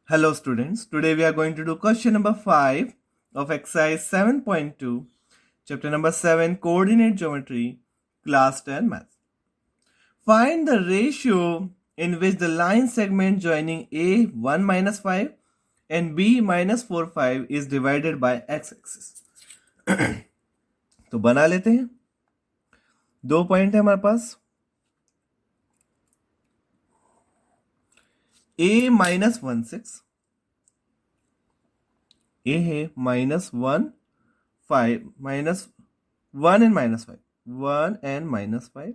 Hello students, today we are going to do question number 5 of exercise 7.2, chapter number 7, coordinate geometry, class 10 math. Find the ratio in which the line segment joining A 1 minus 5 and B minus 4 5 is divided by x-axis. तो बना लेते हैं. 2 point है हमारे पास. A minus 1 6, A है -1 5 -1 and -5 1 and -5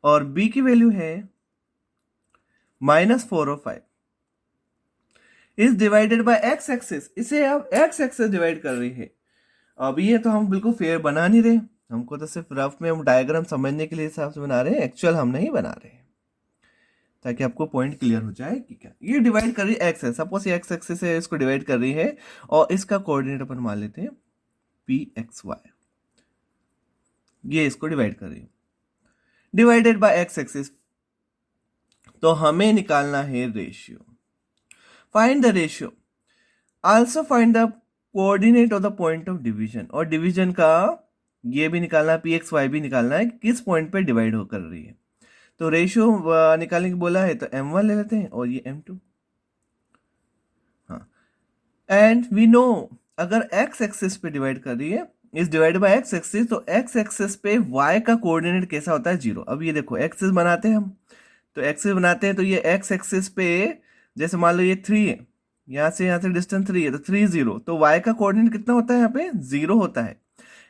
और B की value है -4 और 5 is divided by x axis. इसे अब x एक्सिस डिवाइड कर रही है. अब ये तो हम बिल्कुल फेयर बना नहीं रहे, हमको तो सिर्फ रफ में हम डायग्राम समझने के लिए हिसाब से बना रहे हैं, एक्चुअल हम नहीं बना रहे हैं, ताकि आपको पॉइंट क्लियर हो जाए कि क्या ये डिवाइड कर रही है x है. सपोज ये x एक्सिस है, इसको डिवाइड कर रही है और इसका कोऑर्डिनेट अपन मान लेते हैं pxy. ये इसको डिवाइड कर रही है डिवाइडेड बाय x एक्सिस. तो हमें निकालना है ratio. Find the ratio. Also find the coordinate of the point of division. और डिवीजन का ये भी निकालना है, pxy भी निकालना है, किस पॉइंट पे डिवाइड हो कर रही है. तो रेशियो निकालने की बोला है तो m1 ले लेते हैं और ये m2. हाँ, एंड वी नो अगर x एक्सिस पे डिवाइड कर रही है is divided by x axis, तो x एक्सिस पे y का कोऑर्डिनेट कैसा होता है 0. अब ये देखो एक्सिस बनाते हैं हम, तो एक्सिस बनाते हैं तो ये x एक्सिस पे जैसे मान लो ये 3 है, यहाँ से डिस्टेंस 3 है तो 3 0, तो y का कोऑर्डिनेट कितना होता है यहाँ पे 0 होता है.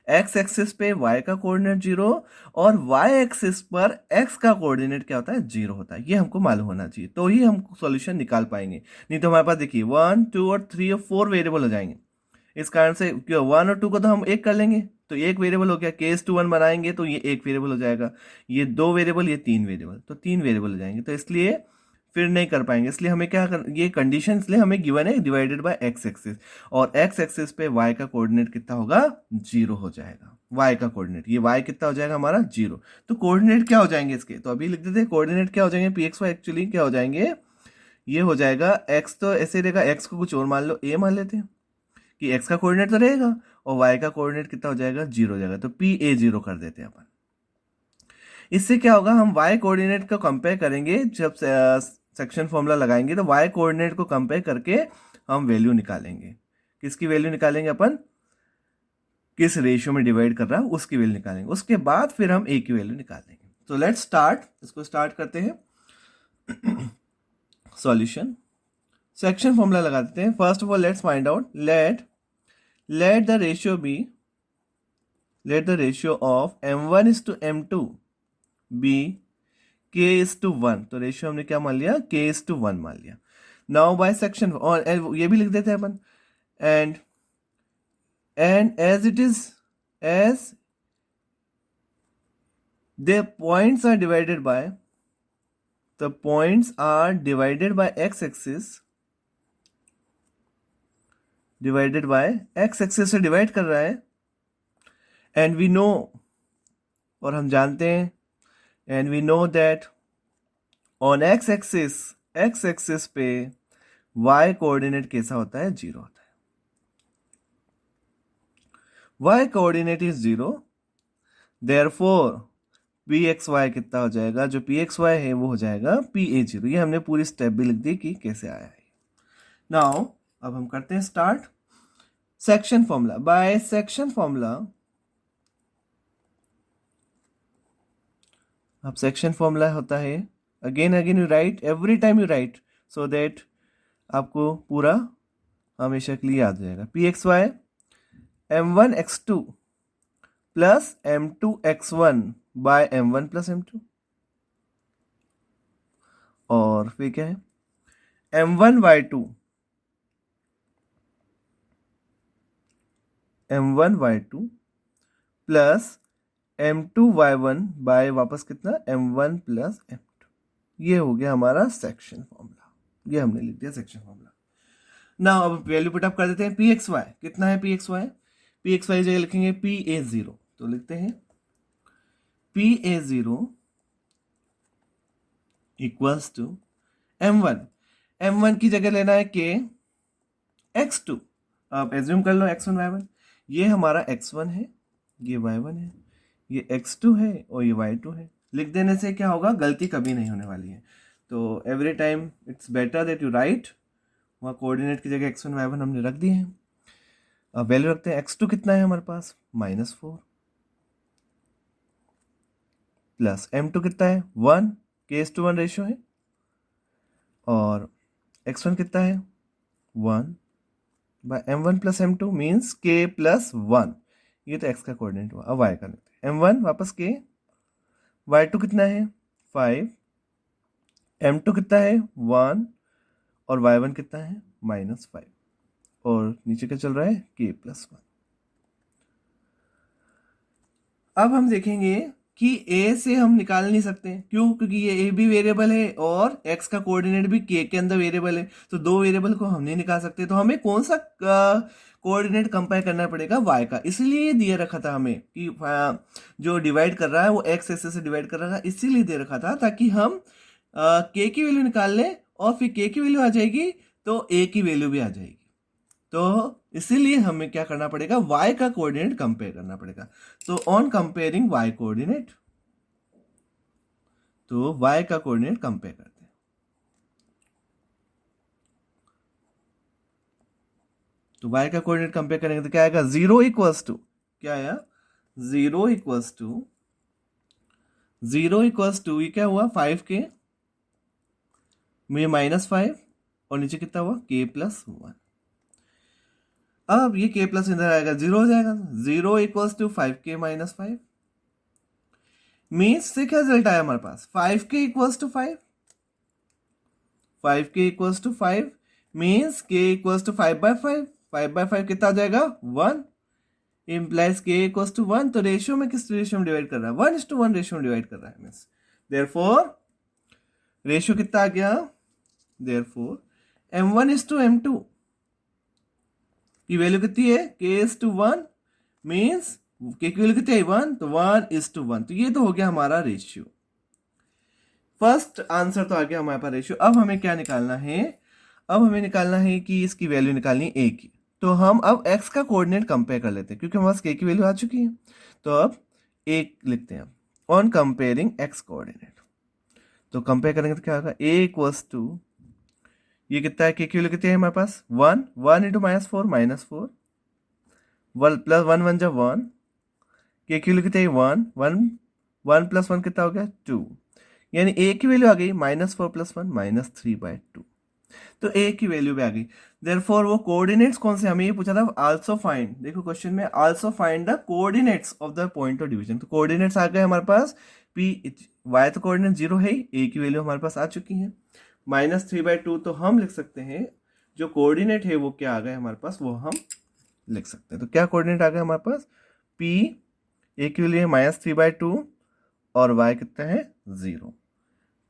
x एक्सिस पे y का कोऑर्डिनेट 0 और y एक्सिस पर x का कोऑर्डिनेट क्या होता है 0 होता है. ये हमको मालूम होना चाहिए तो ही हम सॉल्यूशन निकाल पाएंगे. नहीं तो हमारे पास देखिए 1 2 और 3 और 4 वेरिएबल हो जाएंगे. इस कारण से 1 और 2 को तो हम एक कर लेंगे, तो एक वेरिएबल हो गया. केस टू 1 बनाएंगे तो ये एक वेरिएबल हो जाएगा, ये 2 वेरिएबल, ये 3 वेरिएबल, तो 3 वेरिएबल हो जाएंगे. तो इसलिए फिर नहीं कर पाएंगे, इसलिए हमें क्या कर, ये कंडीशन इसलिए हमें गिवन है डिवाइडेड बाय x एक्सिस, और x एक्सिस पे y का कोऑर्डिनेट कितना होगा 0 हो जाएगा. y का कोऑर्डिनेट ये y कितना हो जाएगा हमारा 0. तो कोऑर्डिनेट क्या हो जाएंगे इसके, तो अभी लिख देते हैं कोऑर्डिनेट क्या हो जाएंगे pxy. एक्चुअली क्या हो जाएंगे, ये हो जाएगा x, तो ऐसे रहेगा, x को कुछ और मान लो a मान लेते हैं कि x का कोऑर्डिनेट तो रहेगा और y का कोऑर्डिनेट कितना हो जाएगा 0 हो जाएगा, तो PA0 कर देते हैं अपन. इससे क्या होगा, हम y कोऑर्डिनेट को कंपेयर करेंगे, जब सेक्शन फॉर्मूला लगाएंगे तो y कोऑर्डिनेट को कंपेयर करके हम वैल्यू निकालेंगे. किसकी वैल्यू निकालेंगे अपन, किस रेशियो में डिवाइड कर रहा है उसकी वैल्यू निकालेंगे. उसके बाद फिर हम a की वैल्यू निकाल देंगे. तो लेट्स स्टार्ट, इसको स्टार्ट करते हैं. सॉल्यूशन सेक्शन फॉर्मूला लगा देते हैं. First of all let's find out, let the ratio of m1 is to m2 be k is to 1. तो रेशियो हमने क्या मान लिया, k is to 1 मान लिया. नाउ बाय सेक्शन, और ये भी लिख देते हैं अपन, and as it is, as the points are divided by x axis, divided by x axis से डिवाइड कर रहा है. एंड वी नो, और हम जानते हैं, and we know that on x axis पे y कोऑर्डिनेट कैसा होता है 0 होता है. y coordinate is 0, therefore pxy कितना हो जाएगा, जो pxy है वो हो जाएगा PA0. ये हमने पूरी स्टेप भी लिख दी कि कैसे आया है. नाउ अब हम करते हैं start. Section formula. By section formula, अब सेक्शन फॉर्मूला होता है, again you right, every time you right, so that आपको पूरा हमेशा के लिए याद हो जाएगा. pxy m1 x2 plus m2 x1 bye m1 plus m2, और फिर क्या है m1 y2 plus m2 y1 bye वापस कितना m1 प्लस m2. ये हो गया हमारा सेक्शन फॉर्मूला, ये हमने लिख दिया सेक्शन फॉर्मूला. नाउ अब वैल्यू पुट अप कर देते हैं. pxy कितना है, pxy जगह लिखेंगे PA0, तो लिखते हैं PA0 equals to m1. m1 की जगह लेना है k x2। आप एज्यूम कर लो x1 y1, ये हमारा x1 है, ये y1 है, ये x2 है और ये y2 है। लिख देने से क्या होगा, गलती कभी नहीं होने वाली है। तो every time it's better that you right, वहाँ कोऑर्डिनेट की जगह x1 y1 हमने रख दिए हैं। अब वैल्यू रखते हैं, x2 कितना है हमारे पास, -4 प्लस m2 कितना है 1, k:1 रेशियो है, और x1 कितना है 1 by m1 plus m2 means k plus 1। ये तो x का कोऑर्डिनेट हुआ। अब y का लेते हैं, m1 वापस k, y2 कितना है 5, m2 कितना है 1 और y1 कितना है -5, और नीचे क्या चल रहा है k प्लस 1। अब हम देखेंगे कि a से हम निकाल नहीं सकते, क्यों, क्योंकि ये a भी वेरिएबल है और x का कोऑर्डिनेट भी k के अंदर वेरिएबल है, तो दो वेरिएबल को हम नहीं निकाल सकते। तो हमें कौन सा कोऑर्डिनेट कंपेयर करना पड़ेगा, y का। इसलिए ये दिए रखा था हमें कि जो डिवाइड कर रहा है वो x एक्सिस से डिवाइड कर रहा था, इसीलिए दे रखा था ताकि हम k की वैल्यू निकाल लें, और फिर k की वैल्यू आ जाएगी तो a की वैल्यू भी आ जाएगी। तो इसीलिए हमें क्या करना पड़ेगा, y का कोऑर्डिनेट कंपेयर करना पड़ेगा। तो ऑन कंपेयरिंग y कोऑर्डिनेट, तो y का कोऑर्डिनेट कंपेयर करते हैं। तो y का कोऑर्डिनेट कंपेयर करेंगे तो क्या आएगा, 0 इक्वल्स टू, क्या आया 0 इक्वल्स टू, 0 इक्वल्स टू, ये क्या हुआ 5k में -5 और नीचे कितना हुआ k प्लस 1। अब ये k प्लस इधर आएगा 0 हो जाएगा, 0 equals to 5k minus 5 means से क्या रिजल्ट आया हमारे पास, 5k equals to 5, 5k equals to 5 means k equals to 5/5, 5/5 कितना आ जाएगा 1, इम्प्लाइज k इक्वल्स टू 1। तो रेशियो में किस रेशियो में डिवाइड कर रहा है, 1:1 रेशियो में डिवाइड कर रहा है मीन्स, देयरफॉर रेशियो कितना आ गया, देयरफॉर m1:m2 की वैल्यू कितनी है, k:1 मीन्स k की वैल्यू कितनी है 1, तो 1:1। तो ये तो हो गया हमारा रेशियो। फर्स्ट आंसर तो आ गया हमारे पास रेशियो। अब हमें क्या निकालना है, अब हमें निकालना है कि इसकी वैल्यू निकालनी है a की। तो हम अब x का कोऑर्डिनेट कंपेयर कर लेते हैं, क्योंकि हमारे पास k की वैल्यू आ चुकी है। तो अब a लिखते हैं ऑन कंपेयरिंग x कोऑर्डिनेट। तो कंपेयर करेंगे तो क्या होगा, a इक्वल्स टू, ये कितना है, k की वैल्यू कितनी है हमारे पास 1, 1 इंटू -4 -4, 1 प्लस 1 1 जब 1, k की वैल्यू कितनी है 1, 1 प्लस 1 कितना हो गया 2, यानी a की वैल्यू आ गई -4 प्लस 1 -3/2। तो a की वैल्यू भी आ गई। देयरफॉर वो कोऑर्डिनेट्स कौन से, हमें ये पूछा था आल्सो फाइंड, देखो क्वेश्चन में also find the coordinates of the point of division. तो कोऑर्डिनेट्स आ गए हमारे पास, p y तो कोऑर्डिनेट 0 है, a की वैल्यू हमारे पास आ चुकी है -3/2। तो हम लिख सकते हैं जो कोऑर्डिनेट है वो क्या आ गए हमारे पास, वो हम लिख सकते हैं। तो क्या कोऑर्डिनेट आ गया हमारे पास, p a की वैल्यू है -3/2 और y कितना है 0।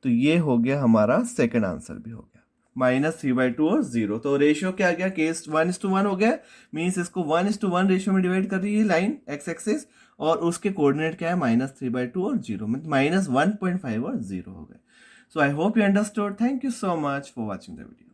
तो ये हो गया हमारा सेकंड आंसर भी हो गया, -3/2 और 0। तो रेशियो क्या आ गया, केस 1:1 हो गया, मीन्स इसको 1:1 रेशियो में डिवाइड कर रही है लाइन x एक्सिस, और उसके कोऑर्डिनेट क्या है -3/2 और 0, मतलब -1.5 और 0 हो गए। So I hope you understood. Thank you so much for watching the video.